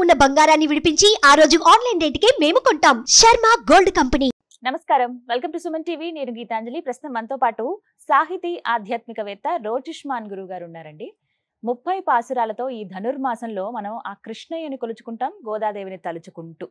ఉన్న బంగారాన్ని విడిపించి ఆ రోజు ఆన్లైన్ రేటుకే మేము కొంటాం. Sharma gold company. నమస్కారం, వెల్కమ్ టు సుమన్ టీవీ. నేను గీతాంజలి. ప్రస్తుతం మనతో పాటు సాహితీ ఆధ్యాత్మికవేత్త రోజిష్మాన్ గురువు గారు ఉన్నారండి. 30 పాసురాలతో ఈ ధనుర్మాసంలో మనం ఆ కృష్ణయ్యని కొలుచుకుంటాం, గోదాదేవిని తలుచుకుంటూ.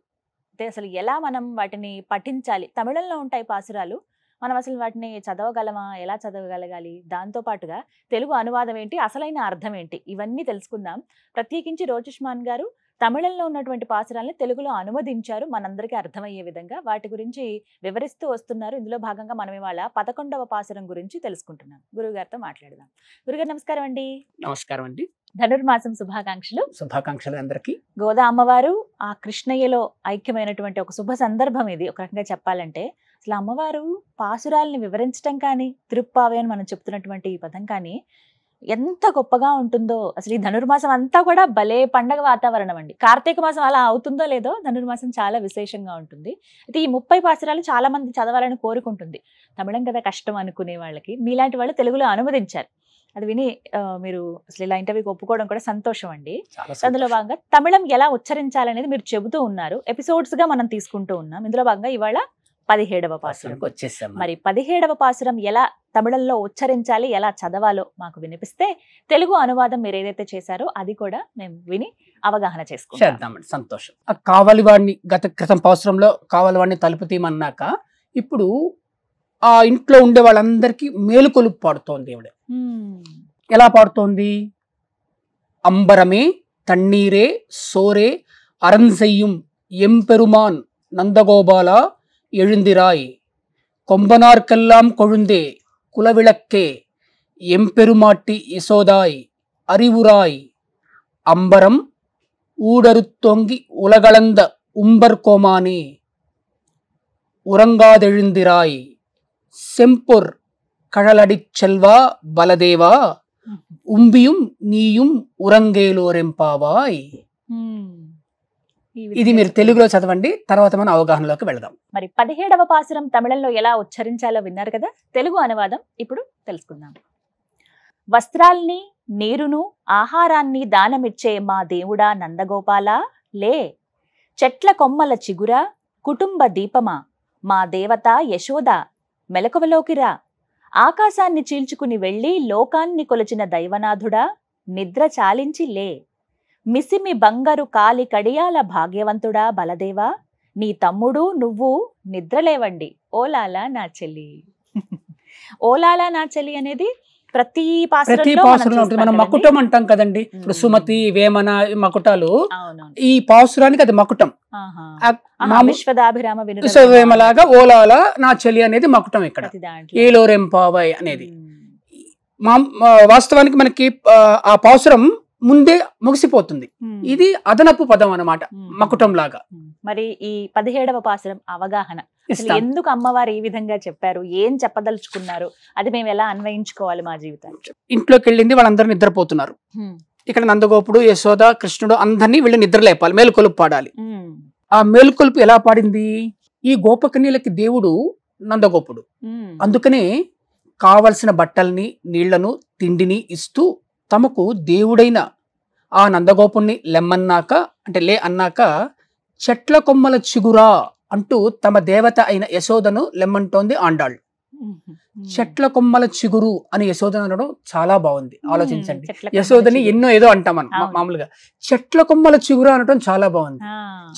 అంటే అసలు ఎలా మనం వాటిని పఠించాలి? తమిళంలో ఉంటాయి పాసురాలు, మనం అసలు వాటిని చదవగలమా, ఎలా చదవగలగాలి, దాంతో పాటుగా తెలుగు అనువాదం ఏంటి, అసలైన అర్థం ఏంటి, ఇవన్నీ తెలుసుకుందాం. ప్రత్యేకించి రోజిష్మాన్ గారు తమిళంలో ఉన్నటువంటి పాసురాలను తెలుగులో అనువదించారు, మనందరికీ అర్థమయ్యే విధంగా. వాటి గురించి వివరిస్తూ వస్తున్నారు. ఇందులో భాగంగా మనం ఇవాళ 11వ పాసురం గురించి తెలుసుకుంటున్నాం. గురువు గారితో మాట్లాడదాం. గురుగారు నమస్కారం అండి. నమస్కారం అండి. ధనుర్మాసం శుభాకాంక్షలు. శుభాకాంక్షలు అందరికీ. గోదా అమ్మవారు ఆ కృష్ణయ్యలో ఐక్యమైనటువంటి ఒక శుభ సందర్భం ఇది. ఒక రకంగా చెప్పాలంటే అసలు అమ్మవారు పాసురాలని వివరించడం కానీ, తిరుప్పావే అని మనం చెప్తున్నటువంటి ఈ పదం కానీ ఎంత గొప్పగా ఉంటుందో. అసలు ఈ ధనుర్మాసం అంతా కూడా భలే పండగ వాతావరణం అండి. కార్తీక మాసం అలా అవుతుందో లేదో, ధనుర్మాసం చాలా విశేషంగా ఉంటుంది. అయితే ఈ 30 పాసురాలు చాలా మంది చదవాలని కోరుకుంటుంది. తమిళం కదా కష్టం అనుకునే వాళ్ళకి మీలాంటి వాళ్ళు తెలుగులో అనువదించారు. అది విని మీరు అసలు ఇలా ఇంటర్వ్యూకి ఒప్పుకోవడం కూడా సంతోషం అండి. అందులో భాగంగా తమిళం ఎలా ఉచ్చరించాలనేది మీరు చెబుతూ ఉన్నారు. ఎపిసోడ్స్ గా మనం తీసుకుంటూ ఉన్నాం. ఇందులో భాగంగా ఇవాళ 17వ పాసురం వచ్చేసాం. మరి 17వ పాసురం ఎలా తమిళంలో ఉచ్చరించాలి, ఎలా చదవాలో మాకు వినిపిస్తే తెలుగు అనువాదం మీరు ఏదైతే చేశారో అది కూడా మేము విని అవగాహన చేసుకుంటాం. సంతోషం. కావలివాడిని క్రితం పాసురంలో కావలివాడిని తలుపు తీయమన్నాక ఇప్పుడు ఆ ఇంట్లో ఉండే వాళ్ళందరికీ మేలుకొలుపు పాడుతోంది ఆవిడ. ఎలా పాడుతోంది? అంబరమే తన్నీరే సోరే అరంజయ్యం ఎంపెరుమాన్ నందగోபால எழுந்திராய் கொம்பனார்க்கெல்லாம் கொழுந்தே குலவிளக்கே எம்பெருமாட்டி யசோதாய் அறிவுராய் அம்பரம் ஊடறுத்தொங்கி உலகளந்த உம்பர் கோமானே உறங்காதெழுந்திராய் செம்பொர் கழலடிச் செல்வா பலதேவா உம்பியும் நீயும் ఉరంగేలోరెంపావాయ్. ఇది మీరు తెలుగులో చదవండి, తర్వాత మనం అవగాహనలోకి వెళదాం. మరి 17వ పాసురం తమిళంలో ఎలా ఉచ్చరించాలో విన్నారు కదా. తెలుగు అనువాదం ఇప్పుడు తెలుసుకుందాం. వస్త్రాల్ని, నీరును, ఆహారాన్ని దానమిచ్చే మా దేవుడా నందగోపాల లే. చెట్ల కొమ్మల చిగురా, కుటుంబ దీపమా, మా దేవత యశోద మెలకువలోకిరా. ఆకాశాన్ని చీల్చుకుని వెళ్ళి లోకాన్ని కొలిచిన దైవనాథుడా నిద్ర చాలించి లే. మిసిమి బంగారు కాలి కడియాల భాగ్యవంతుడా బలదేవా, నీ తమ్ముడు నువ్వు నిద్రలేవండి ఓలాలా నా చెల్లి. ఓలాలా నా చెల్లి అనేది ప్రతి పాసురంలో మనం మకుటం అంటాం కదండి. ఇప్పుడు సుమతి, వేమన మకుటాలు, ఈ పాసురానికి అది మకుటం. విశ్వదాభిరామ వేమలాగా ఓలాలా నా చెల్లి అనేది మకుటం. ఇక్కడ ఏలోరెంపావాయ్ అనేది వాస్తవానికి మనకి ఆ పాసురం ముందే ముగిసిపోతుంది. ఇది అదనపు పదం అన్నమాట, మకుటం లాగా. మరి ఈ 17వ పాసురం అవగాహన, ఎందుకు అమ్మవారు ఈ విధంగా చెప్పారు, ఏం చెప్పదలుచుకున్నారు, అది మేము ఎలా అన్వయించుకోవాలి మా జీవితానికి? ఇంట్లోకి వెళ్ళింది, వాళ్ళందరూ నిద్రపోతున్నారు. ఇక్కడ నందగోపుడు, యశోద, కృష్ణుడు అందరినీ వీళ్ళు నిద్ర లేపాలి, మేలుకొలుపు పాడాలి. ఆ మేలుకొలుపు ఎలా పాడింది? ఈ గోపకన్యలకి దేవుడు నందగోపుడు. అందుకనే కావలసిన బట్టల్ని, నీళ్లను, తిండిని ఇస్తూ తమకు దేవుడైన ఆ నందగోపుణ్ణి లెమ్మన్నాక, అంటే లే అన్నాక, చెట్ల కొమ్మల చిగురా అంటూ తమ దేవత అయిన యశోదను లెమ్మంటోంది ఆండాళ్ళు. చెట్ల కొమ్మల చిగురు అని యశోదను అనడం చాలా బాగుంది. ఆలోచించండి, యశోదని ఎన్నో ఏదో అంటాం మనం మామూలుగా, చెట్ల కొమ్మల చిగురు అనడం చాలా బాగుంది.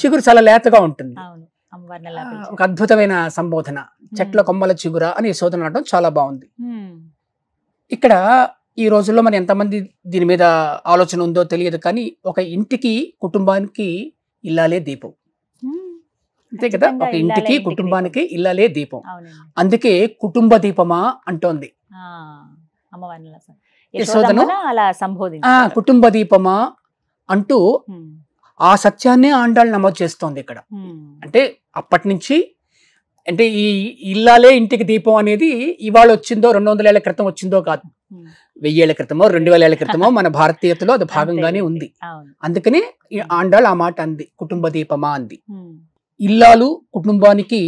చిగురు చాలా లేతగా ఉంటుంది, ఒక అద్భుతమైన సంబోధన. చెట్ల కొమ్మల చిగురా అని యశోదను అనడం చాలా బాగుంది. ఇక్కడ ఈ రోజుల్లో మరి ఎంతమంది దీని మీద ఆలోచన ఉందో తెలియదు, కానీ ఒక ఇంటికి, కుటుంబానికి ఇల్లాలే దీపం. అంతే కదా, ఒక ఇంటికి, కుటుంబానికి ఇల్లాలే దీపం. అందుకే కుటుంబ దీపమా అంటోంది యశోదను. కుటుంబ దీపమా అంటూ ఆ సత్యాన్నే ఆండాళ్ళు నమోదు చేస్తోంది ఇక్కడ. అంటే అప్పటి నుంచి, అంటే ఈ ఇల్లాలే ఇంటికి దీపం అనేది ఇవాళ వచ్చిందో, 200 ఏళ్ల క్రితం వచ్చిందో కాదు, 1000 ఏళ్ల క్రితమో, 2000 ఏళ్ల క్రితమో మన భారతీయతలో అది భాగంగానే ఉంది. అందుకనే ఆండాళ్ళు ఆ మాట అంది, కుటుంబ దీపమా అంది. ఇల్లాలు కుటుంబానికి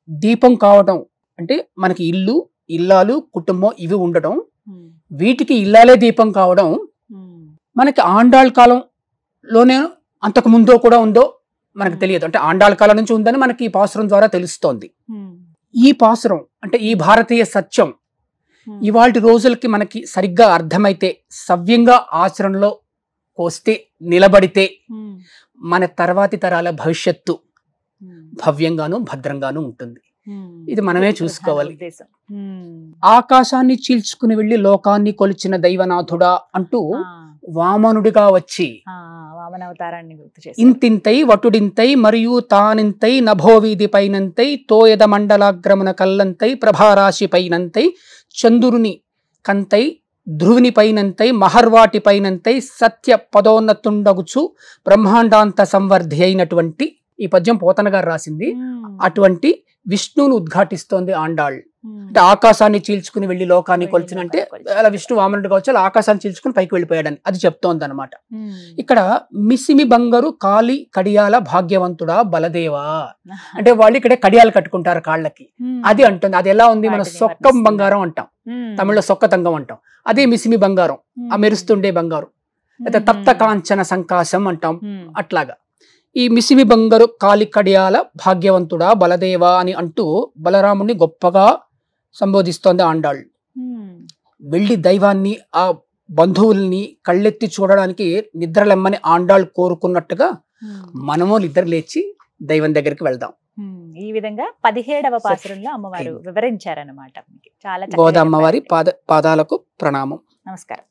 దీపం కావడం అంటే మనకి ఇల్లు, ఇల్లాలు, కుటుంబం ఇవి ఉండడం, వీటికి ఇల్లాలే దీపం కావడం మనకి ఆండాళ్ కాలంలోనే అంతకు ముందో కూడా ఉందో మనకు తెలియదు. అంటే ఆండాళ్ కాలం నుంచి ఉందని మనకి ఈ పాసురం ద్వారా తెలుస్తోంది. ఈ పాసురం అంటే ఈ భారతీయ సత్యం ఇవాళ రోజులకి మనకి సరిగ్గా అర్థమైతే, సవ్యంగా ఆచరణలో వస్తే, నిలబడితే మన తర్వాతి తరాల భవిష్యత్తు భవ్యంగాను భద్రంగాను ఉంటుంది. ఇది మనమే చూసుకోవాలి. ఆకాశాన్ని చీల్చుకుని వెళ్లి లోకాన్ని కొలిచిన దైవనాథుడా అంటూ వామనుడిగా వచ్చి ఇంతింతై వటుడింతై మరియు తానింతై నభోవీధి పైనంతై తోయద మండలాగ్రమున కల్లంతై ప్రభారాశి పైనంతై చంద్రుని కంతై ధ్రువుని పైనంతై మహర్వాటి పైనంతై సత్య పదోన్నతుండగుచు బ్రహ్మాండాంత సంవర్ధి అయినటువంటి ఈ పద్యం పోతన గారు రాసింది. అటువంటి విష్ణువును ఉద్ఘాటిస్తోంది ఆండాళ్. అంటే ఆకాశాన్ని చీల్చుకుని వెళ్లి లోకాన్ని కొలిచినంటే అలా విష్ణు వామనుడిగా వచ్చి అలా ఆకాశాన్ని చీల్చుకుని పైకి వెళ్ళిపోయాడని అది చెప్తోంది అనమాట. ఇక్కడ మిసిమి బంగారు కాలి కడియాల భాగ్యవంతుడా బలదేవా అంటే వాళ్ళు ఇక్కడ కడియాలు కట్టుకుంటారు కాళ్ళకి, అది అంటుంది. అది ఎలా ఉంది, మన సొక్కం బంగారం అంటాం, తమిళలో సొక్క తంగం అంటాం, అదే మిసిమి బంగారం, ఆ మెరుస్తుండే బంగారం. అయితే తప్త కాంచన సంకాశం అంటాం. అట్లాగా ఈ మిసిమి బంగారు కాలి కడియాల భాగ్యవంతుడా బలదేవా అని అంటూ బలరాముడిని గొప్పగా సంబోధిస్తోంది ఆండాళ్. వెళ్ళి దైవాన్ని, ఆ బంధువుల్ని కళ్ళెత్తి చూడడానికి నిద్రలెమ్మని ఆండాళ్ కోరుకున్నట్టుగా మనము నిద్ర లేచి దైవం దగ్గరికి వెళ్దాం. ఈ విధంగా 17వ పాసురంలో అమ్మవారు వివరించారన్నమాట. చాలా గోదా అమ్మవారి పాదాలకు ప్రణామం. నమస్కారం.